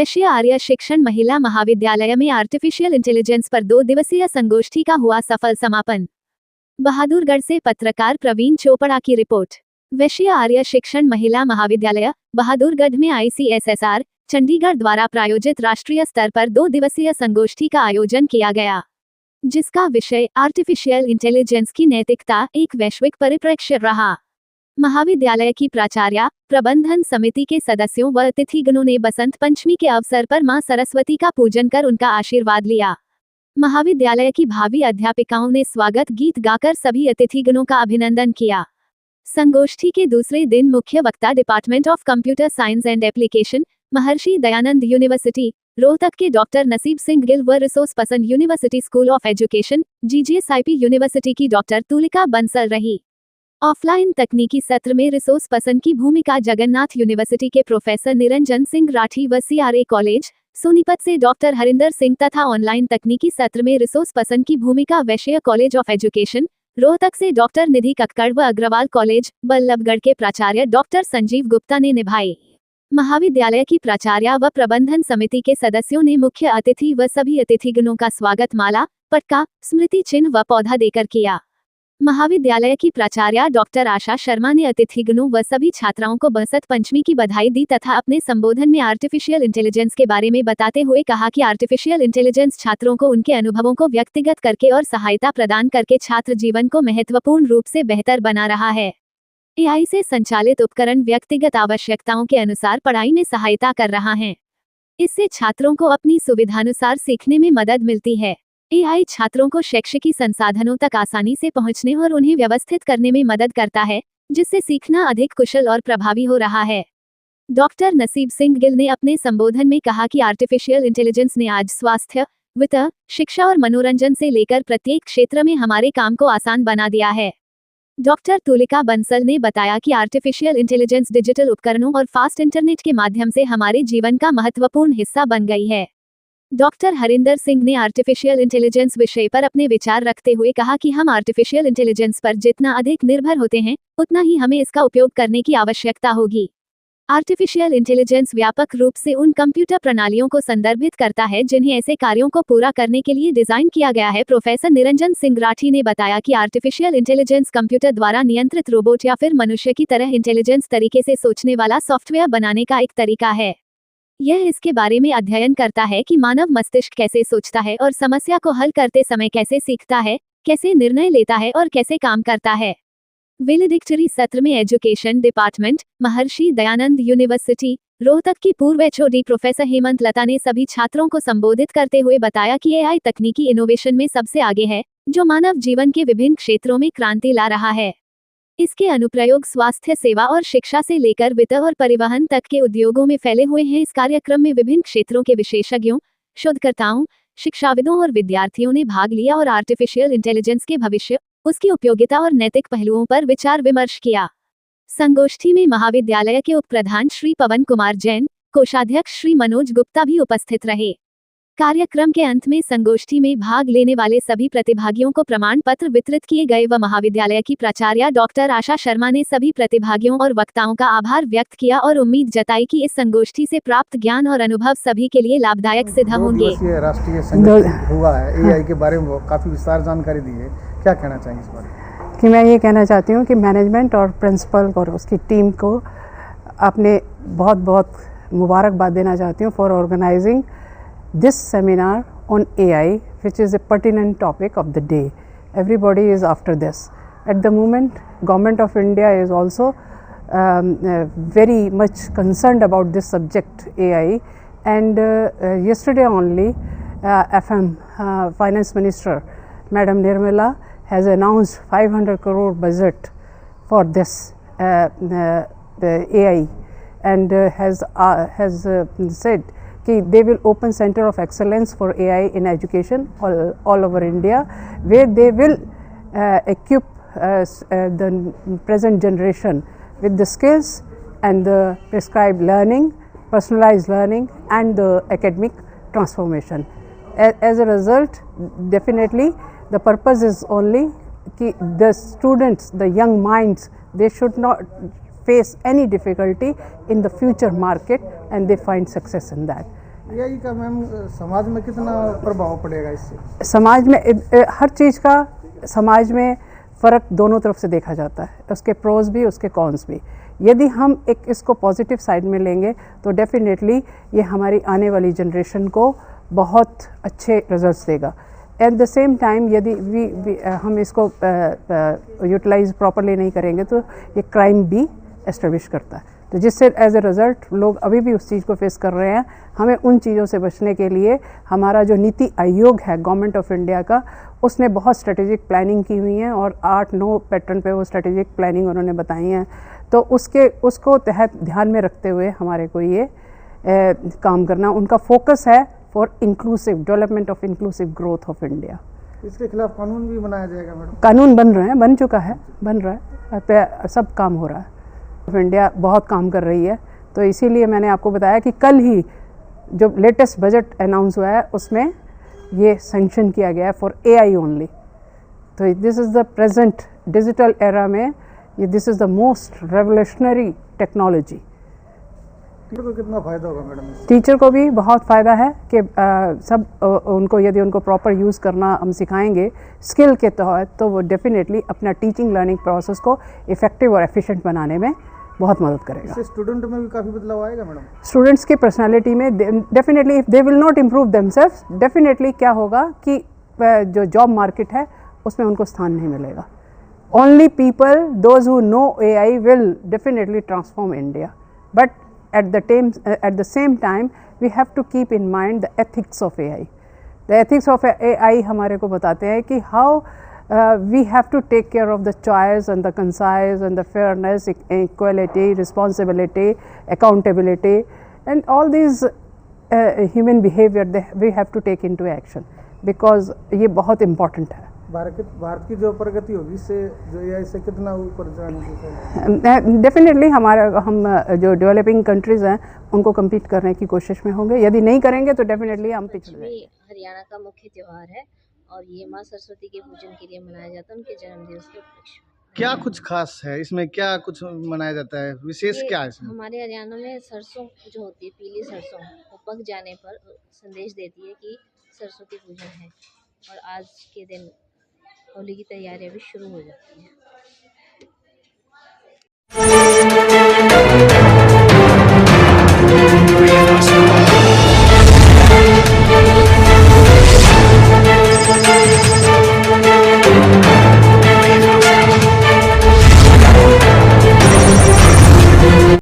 वैश्य आर्य शिक्षण महिला महाविद्यालय में आर्टिफिशियल इंटेलिजेंस पर 2 दिवसीय संगोष्ठी का हुआ सफल समापन। बहादुरगढ़ से पत्रकार प्रवीण चोपड़ा की रिपोर्ट। वैश्य आर्य शिक्षण महिला महाविद्यालय बहादुरगढ़ में ICSSR चंडीगढ़ द्वारा प्रायोजित राष्ट्रीय स्तर पर 2 दिवसीय संगोष्ठी का आयोजन किया गया, जिसका विषय आर्टिफिशियल इंटेलिजेंस की नैतिकता एक वैश्विक परिप्रेक्ष्य रहा। महाविद्यालय की प्राचार्या, प्रबंधन समिति के सदस्यों व अतिथिगणों ने बसंत पंचमी के अवसर पर मां सरस्वती का पूजन कर उनका आशीर्वाद लिया। महाविद्यालय की भावी अध्यापिकाओं ने स्वागत गीत गाकर सभी अतिथिगणों का अभिनंदन किया। संगोष्ठी के दूसरे दिन मुख्य वक्ता department of computer science and application, Maharshi Dayanand university Rohtak के डॉक्टर नसीब सिंह गिल व resource person university school of education GGSIP university की डॉक्टर तुलिका बंसल रही। ऑफलाइन तकनीकी सत्र में रिसोर्स पर्सन की भूमिका जगन्नाथ यूनिवर्सिटी के प्रोफेसर निरंजन सिंह राठी व CRA कॉलेज सोनीपत से डॉक्टर हरिंदर सिंह तथा ऑनलाइन तकनीकी सत्र में रिसोर्स पर्सन की भूमिका वैश्य कॉलेज ऑफ एजुकेशन रोहतक से डॉक्टर निधि कक्कड़ व अग्रवाल कॉलेज बल्लभगढ़ के प्राचार्य डॉक्टर संजीव गुप्ता ने निभाई। महाविद्यालय की प्राचार्या व प्रबंधन समिति के सदस्यों ने मुख्य अतिथि व सभी अतिथिगणों का स्वागत माला, पटका, स्मृति चिन्ह व पौधा देकर किया। महाविद्यालय की प्राचार्या डॉक्टर आशा शर्मा ने अतिथिगणों व सभी छात्राओं को बसंत पंचमी की बधाई दी तथा अपने संबोधन में आर्टिफिशियल इंटेलिजेंस के बारे में बताते हुए कहा कि आर्टिफिशियल इंटेलिजेंस छात्रों को उनके अनुभवों को व्यक्तिगत करके और सहायता प्रदान करके छात्र जीवन को महत्वपूर्ण रूप से बेहतर बना रहा है। AI से संचालित उपकरण व्यक्तिगत आवश्यकताओं के अनुसार पढ़ाई में सहायता कर रहा है। इससे छात्रों को अपनी सुविधानुसार सीखने में मदद मिलती है। AI छात्रों को शैक्षिकी संसाधनों तक आसानी से पहुंचने और उन्हें व्यवस्थित करने में मदद करता है, जिससे सीखना अधिक कुशल और प्रभावी हो रहा है। डॉक्टर नसीब सिंह गिल ने अपने संबोधन में कहा कि आर्टिफिशियल इंटेलिजेंस ने आज स्वास्थ्य, वित्त, शिक्षा और मनोरंजन से लेकर प्रत्येक क्षेत्र में हमारे काम को आसान बना दिया है। डॉक्टर तुलिका बंसल ने बताया कि आर्टिफिशियल इंटेलिजेंस डिजिटल उपकरणों और फास्ट इंटरनेट के माध्यम से हमारे जीवन का महत्वपूर्ण हिस्सा बन गई है। डॉक्टर हरिंदर सिंह ने आर्टिफिशियल इंटेलिजेंस विषय पर अपने विचार रखते हुए कहा कि हम आर्टिफिशियल इंटेलिजेंस पर जितना अधिक निर्भर होते हैं, उतना ही हमें इसका उपयोग करने की आवश्यकता होगी। आर्टिफिशियल इंटेलिजेंस व्यापक रूप से उन कंप्यूटर प्रणालियों को संदर्भित करता है जिन्हें ऐसे कार्यों को पूरा करने के लिए डिजाइन किया गया है। प्रोफेसर निरंजन सिंह राठी ने बताया कि आर्टिफिशियल इंटेलिजेंस कंप्यूटर द्वारा नियंत्रित रोबोट या फिर मनुष्य की तरह इंटेलिजेंस तरीके से सोचने वाला सॉफ्टवेयर बनाने का एक तरीका है। यह इसके बारे में अध्ययन करता है कि मानव मस्तिष्क कैसे सोचता है और समस्या को हल करते समय कैसे सीखता है, कैसे निर्णय लेता है और कैसे काम करता है। वेलिडिक्टरी सत्र में education department, Maharshi Dayanand university Rohtak की पूर्व HOD प्रोफेसर हेमंत लता ने सभी छात्रों को संबोधित करते हुए बताया कि AI तकनीकी इनोवेशन में सबसे आगे है, जो मानव जीवन के विभिन्न क्षेत्रों में क्रांति ला रहा है। इसके अनुप्रयोग स्वास्थ्य सेवा और शिक्षा से लेकर वित्त और परिवहन तक के उद्योगों में फैले हुए हैं। इस कार्यक्रम में विभिन्न क्षेत्रों के विशेषज्ञों, शोधकर्ताओं, शिक्षाविदों और विद्यार्थियों ने भाग लिया और आर्टिफिशियल इंटेलिजेंस के भविष्य, उसकी उपयोगिता और नैतिक पहलुओं पर विचार विमर्श किया। संगोष्ठी में महाविद्यालय के उप प्रधान श्री पवन कुमार जैन, कोषाध्यक्ष श्री मनोज गुप्ता भी उपस्थित रहे। कार्यक्रम के अंत में संगोष्ठी में भाग लेने वाले सभी प्रतिभागियों को प्रमाण पत्र वितरित किए गए व महाविद्यालय की प्राचार्या डॉक्टर आशा शर्मा ने सभी प्रतिभागियों और वक्ताओं का आभार व्यक्त किया और उम्मीद जताई कि इस संगोष्ठी से प्राप्त ज्ञान और अनुभव सभी के लिए लाभदायक सिद्ध होंगे। राष्ट्रीय संगोष्ठी हुआ है, AI के बारे में काफी विस्तार जानकारी दी है, क्या कहना चाहेंगे इस बारे? कि मैं ये कहना चाहती हूँ कि मैनेजमेंट और प्रिंसिपल और उसकी टीम को अपने बहुत बहुत मुबारकबाद देना चाहती हूँ for organizing this seminar on AI, which is a pertinent topic of the day. Everybody is after this. At the moment, Government of India is also very much concerned about this subject AI, and yesterday only FM Finance Minister Madam Nirmala has announced 500 crore budget for this the AI, and has said कि they will open center of excellence for AI in education all over India, where they will equip the present generation with the skills and the prescribed learning, personalized learning and the academic transformation. As a result, definitely the purpose is only कि the students, the young minds, they should not face any difficulty in the future market and they find success in that. AI का ma'am समाज में कितना प्रभाव पड़ेगा इससे? समाज में हर चीज़ का समाज में फ़र्क दोनों तरफ से देखा जाता है, उसके प्रोज भी उसके कॉन्स भी। यदि हम एक इसको पॉजिटिव साइड में लेंगे तो डेफिनेटली ये हमारी आने वाली जनरेशन को बहुत अच्छे रिजल्ट्स देगा। एट द सेम टाइम यदि हम इसको यूटिलाइज प्रॉपरली नहीं करेंगे तो ये क्राइम भी एस्टेब्लिश करता है, तो जिससे एज ए रिज़ल्ट लोग अभी भी उस चीज़ को फेस कर रहे हैं। हमें उन चीज़ों से बचने के लिए हमारा जो नीति आयोग है गवर्नमेंट ऑफ इंडिया का, उसने बहुत स्ट्रेटेजिक प्लानिंग की हुई है और 8-9 पैटर्न पे वो स्ट्रेटेजिक प्लानिंग उन्होंने बताई हैं। तो उसको तहत ध्यान में रखते हुए हमारे को ये काम करना, उनका फोकस है for inclusive development of inclusive growth of India. इसके खिलाफ कानून भी बनाया जाएगा मैडम? कानून बन रहे हैं, बन चुका है, बन रहा है, सब काम हो रहा है। इंडिया बहुत काम कर रही है, तो इसीलिए मैंने आपको बताया कि कल ही जो लेटेस्ट बजट अनाउंस हुआ है उसमें ये सैंक्शन किया गया है फॉर एआई ओनली। तो this is the present digital era में ये this is the most revolutionary technology. Teacher को कितना फ़ायदा होगा मैडम इससे? टीचर को भी बहुत फ़ायदा है कि सब उनको यदि उनको प्रॉपर यूज़ करना हम सिखाएंगे स्किल के तहत, तो वो डेफिनेटली अपना टीचिंग लर्निंग प्रोसेस को इफ़ेक्टिव और एफिशिएंट बनाने में बहुत मदद करेगा। इससे स्टूडेंट में भी काफ़ी बदलाव आएगा मैडम? स्टूडेंट्स की पर्सनालिटी में definitely if they will not improve themselves, definitely क्या होगा कि जो जॉब मार्केट है उसमें उनको स्थान नहीं मिलेगा। Only people those who know AI will definitely transform India, but at the same time we have to keep in mind the ethics of AI. The ethics of AI हमारे को बताते हैं कि how we have to take care of the choice and the concise and the fairness, equality, responsibility, accountability and all these human behavior we have to take into action because ये बहुत important है। भारत की जो प्रगति होगी इससे जो AI से कितना ऊपर जाने की? डेफिनेटली हम जो डेवलपिंग कंट्रीज़ हैं उनको कम्पीट करने की कोशिश में होंगे, यदि नहीं करेंगे तो डेफिनेटली हम पिछड़ जाएंगे। हरियाणा का मुख्य त्यौहार है और ये माँ सरस्वती के पूजन के लिए मनाया जाता है, उनके जन्मदिवस के उपलक्ष्य में। क्या कुछ खास है इसमें, क्या कुछ मनाया जाता है, विशेष क्या है इसमें? हमारे हरियाणा में सरसों जो होती है, पीली सरसों, वो पक जाने पर संदेश देती है कि सरसों की पूजन है और आज के दिन होली की तैयारियां भी शुरू हो जाती हैं।